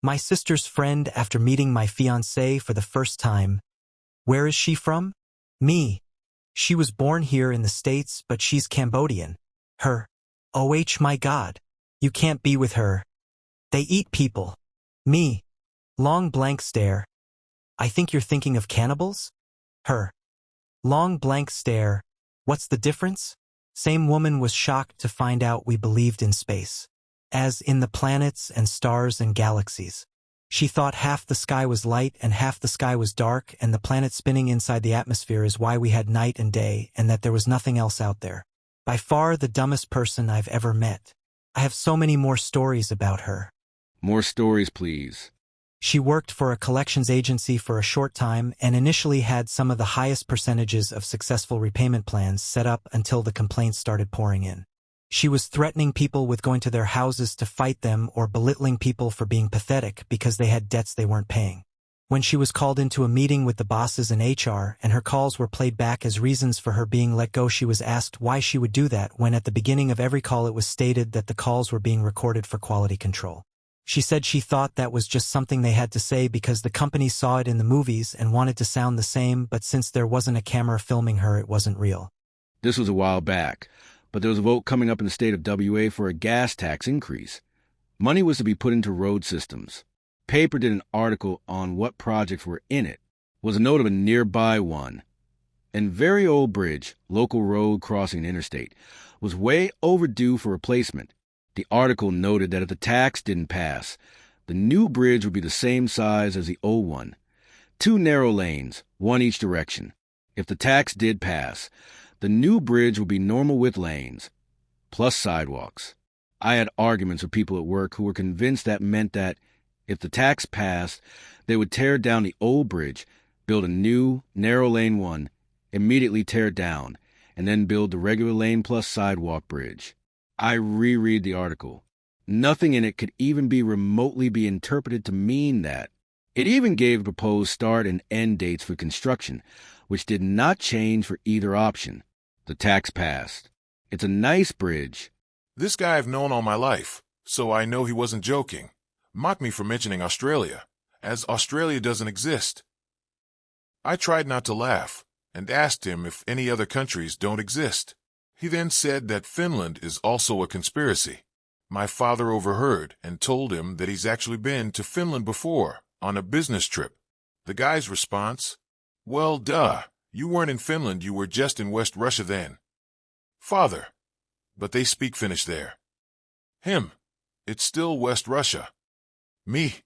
My sister's friend after meeting my fiancé for the first time. Where is she from? Me. She was born here in the States, but she's Cambodian. Her. My God. You can't be with her. They eat people. Me. Long blank stare. I think you're thinking of cannibals? Her. Long blank stare. What's the difference? Same woman was shocked to find out we believed in space. As in the planets and stars and galaxies. She thought half the sky was light and half the sky was dark, and the planet spinning inside the atmosphere is why we had night and day, and that there was nothing else out there. By far the dumbest person I've ever met. I have so many more stories about her. More stories, please. She worked for a collections agency for a short time and initially had some of the highest percentages of successful repayment plans set up until the complaints started pouring in. She was threatening people with going to their houses to fight them or belittling people for being pathetic because they had debts they weren't paying. When she was called into a meeting with the bosses in HR and her calls were played back as reasons for her being let go, she was asked why she would do that when at the beginning of every call it was stated that the calls were being recorded for quality control. She said she thought that was just something they had to say because the company saw it in the movies and wanted to sound the same, but since there wasn't a camera filming her, it wasn't real. This was a while back, but there was a vote coming up in the state of WA for a gas tax increase. Money was to be put into road systems. Paper did an article on what projects were in it. Was a note of a nearby one. An very old bridge, local road crossing an interstate, was way overdue for replacement. The article noted that if the tax didn't pass, the new bridge would be the same size as the old one. 2 narrow lanes, one each direction. If the tax did pass, the new bridge would be normal width lanes, plus sidewalks. I had arguments with people at work who were convinced that meant that if the tax passed, they would tear down the old bridge, build a new, narrow lane one, immediately tear it down, and then build the regular lane plus sidewalk bridge. I reread the article. Nothing in it could even be remotely be interpreted to mean that. It even gave proposed start and end dates for construction, which did not change for either option. The tax passed. It's a nice bridge. This guy I've known all my life, so I know he wasn't joking. Mocked me for mentioning Australia, as Australia doesn't exist. I tried not to laugh, and asked him if any other countries don't exist. He then said that Finland is also a conspiracy. My father overheard and told him that he's actually been to Finland before, on a business trip. The guy's response, "Well, duh, you weren't in Finland, you were just in West Russia then." Father, but they speak Finnish there. Him, it's still West Russia. Me,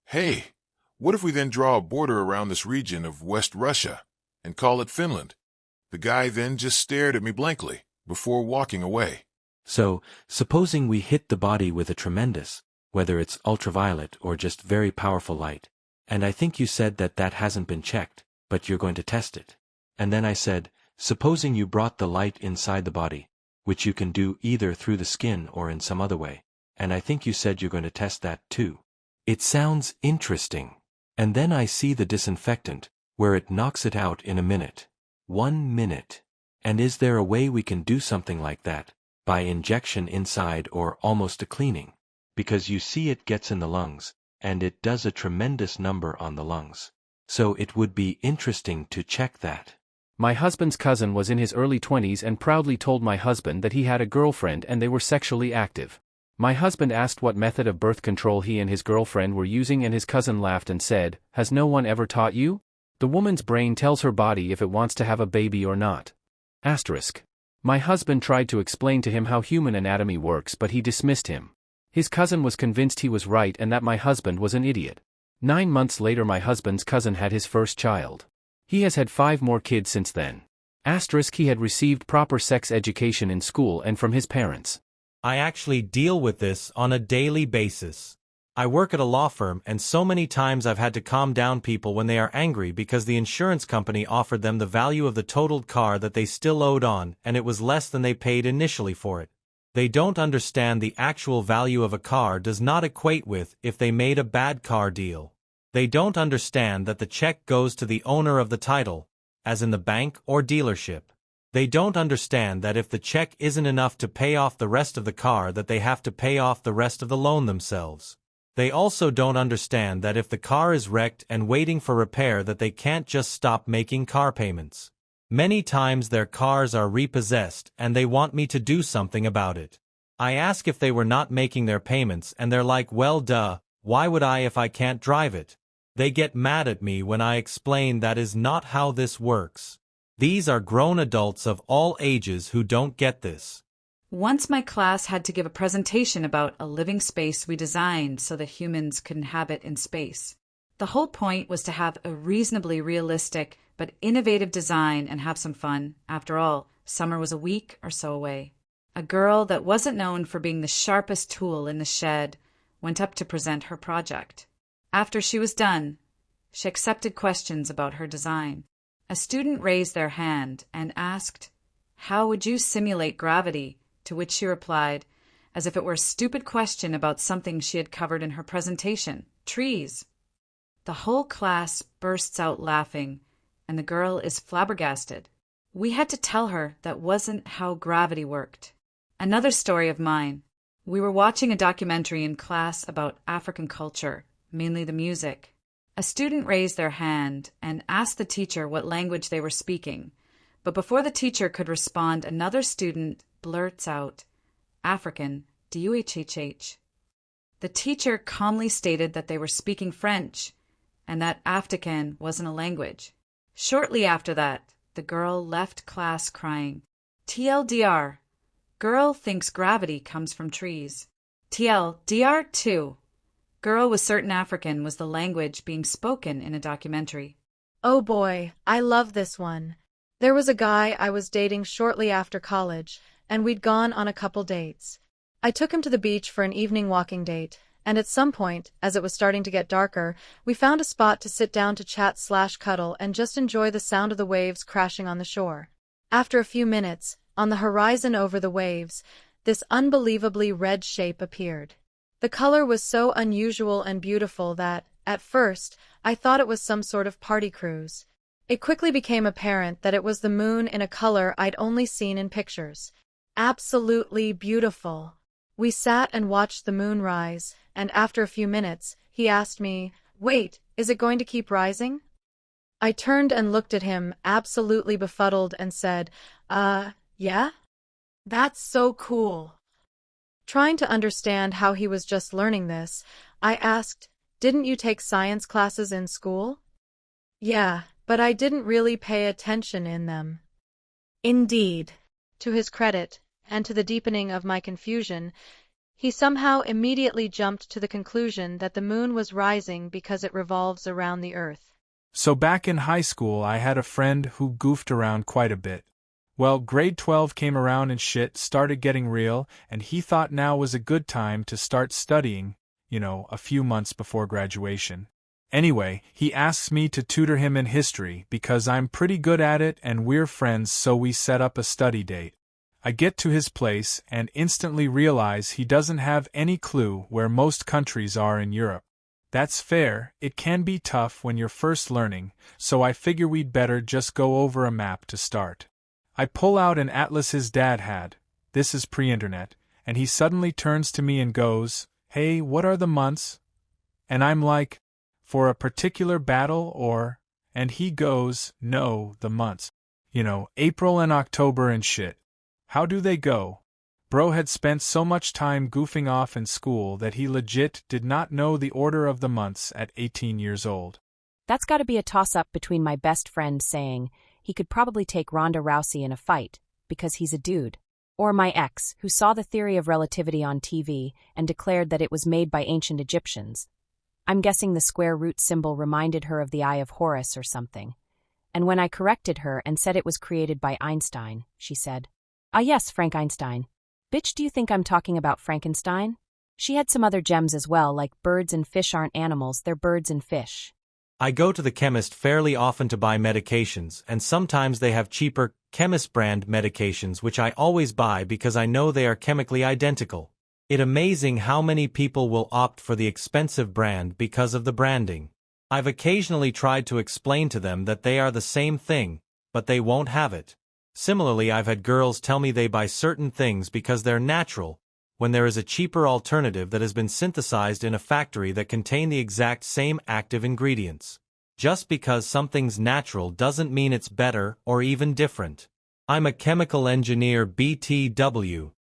hey, what if we then draw a border around this region of West Russia and call it Finland? The guy then just stared at me blankly before walking away. So, supposing we hit the body with a tremendous, whether it's ultraviolet or just very powerful light, and I think you said that that hasn't been checked, but you're going to test it. And then I said, supposing you brought the light inside the body, which you can do either through the skin or in some other way, and I think you said you're going to test that too. It sounds interesting. And then I see the disinfectant, where it knocks it out in a minute. 1 minute. And is there a way we can do something like that, by injection inside or almost a cleaning? Because you see it gets in the lungs, and it does a tremendous number on the lungs. So it would be interesting to check that. My husband's cousin was in his early 20s and proudly told my husband that he had a girlfriend and they were sexually active. My husband asked what method of birth control he and his girlfriend were using, and his cousin laughed and said, "Has no one ever taught you? The woman's brain tells her body if it wants to have a baby or not." Asterisk. My husband tried to explain to him how human anatomy works, but he dismissed him. His cousin was convinced he was right and that my husband was an idiot. 9 months later my husband's cousin had his first child. He has had 5 more kids since then. Asterisk, he had received proper sex education in school and from his parents. I actually deal with this on a daily basis. I work at a law firm, and so many times I've had to calm down people when they are angry because the insurance company offered them the value of the totaled car that they still owed on, and it was less than they paid initially for it. They don't understand the actual value of a car does not equate with if they made a bad car deal. They don't understand that the check goes to the owner of the title, as in the bank or dealership. They don't understand that if the check isn't enough to pay off the rest of the car, that they have to pay off the rest of the loan themselves. They also don't understand that if the car is wrecked and waiting for repair that they can't just stop making car payments. Many times their cars are repossessed and they want me to do something about it. I ask if they were not making their payments and they're like, well duh, why would I if I can't drive it? They get mad at me when I explain that is not how this works. These are grown adults of all ages who don't get this. Once my class had to give a presentation about a living space we designed so that humans could inhabit in space. The whole point was to have a reasonably realistic but innovative design and have some fun. After all, summer was a week or so away. A girl that wasn't known for being the sharpest tool in the shed went up to present her project. After she was done, she accepted questions about her design. A student raised their hand and asked, "How would you simulate gravity?" To which she replied, as if it were a stupid question about something she had covered in her presentation, trees. The whole class bursts out laughing, and the girl is flabbergasted. We had to tell her that wasn't how gravity worked. Another story of mine. We were watching a documentary in class about African culture, mainly the music. A student raised their hand and asked the teacher what language they were speaking, but before the teacher could respond, another student blurts out, "African, DUHHH." The teacher calmly stated that they were speaking French and that African wasn't a language. Shortly after that, the girl left class crying, "TLDR, girl thinks gravity comes from trees." TLDR 2. Girl was certain African was the language being spoken in a documentary. Oh boy, I love this one. There was a guy I was dating shortly after college, and we'd gone on a couple dates. I took him to the beach for an evening walking date, and at some point, as it was starting to get darker, we found a spot to sit down to chat/cuddle and just enjoy the sound of the waves crashing on the shore. After a few minutes, on the horizon over the waves, this unbelievably red shape appeared. The color was so unusual and beautiful that, at first, I thought it was some sort of party cruise. It quickly became apparent that it was the moon in a color I'd only seen in pictures. Absolutely beautiful. We sat and watched the moon rise, and after a few minutes, he asked me, "Wait, is it going to keep rising?" I turned and looked at him, absolutely befuddled, and said, yeah? That's so cool." Trying to understand how he was just learning this, I asked, "Didn't you take science classes in school?" "Yeah, but I didn't really pay attention in them." Indeed. To his credit, and to the deepening of my confusion, he somehow immediately jumped to the conclusion that the moon was rising because it revolves around the earth. So back in high school I had a friend who goofed around quite a bit. Well, grade 12 came around and shit started getting real, and he thought now was a good time to start studying, a few months before graduation. Anyway, he asks me to tutor him in history because I'm pretty good at it and we're friends, so we set up a study date. I get to his place and instantly realize he doesn't have any clue where most countries are in Europe. That's fair, it can be tough when you're first learning, so I figure we'd better just go over a map to start. I pull out an atlas his dad had, this is pre-internet, and he suddenly turns to me and goes, "Hey, what are the months?" And I'm like, "For a particular battle or?" And he goes, "No, the months. April and October and shit. How do they go?" Bro had spent so much time goofing off in school that he legit did not know the order of the months at 18 years old. That's gotta be a toss-up between my best friend saying he could probably take Ronda Rousey in a fight, because he's a dude, or my ex, who saw the theory of relativity on TV and declared that it was made by ancient Egyptians. I'm guessing the square root symbol reminded her of the Eye of Horus or something. And when I corrected her and said it was created by Einstein, she said, "Ah yes, Frank Einstein. Bitch, do you think I'm talking about Frankenstein?" She had some other gems as well, like birds and fish aren't animals, they're birds and fish. I go to the chemist fairly often to buy medications, and sometimes they have cheaper, chemist brand medications which I always buy because I know they are chemically identical. It's amazing how many people will opt for the expensive brand because of the branding. I've occasionally tried to explain to them that they are the same thing, but they won't have it. Similarly, I've had girls tell me they buy certain things because they're natural, when there is a cheaper alternative that has been synthesized in a factory that contain the exact same active ingredients. Just because something's natural doesn't mean it's better or even different. I'm a chemical engineer BTW,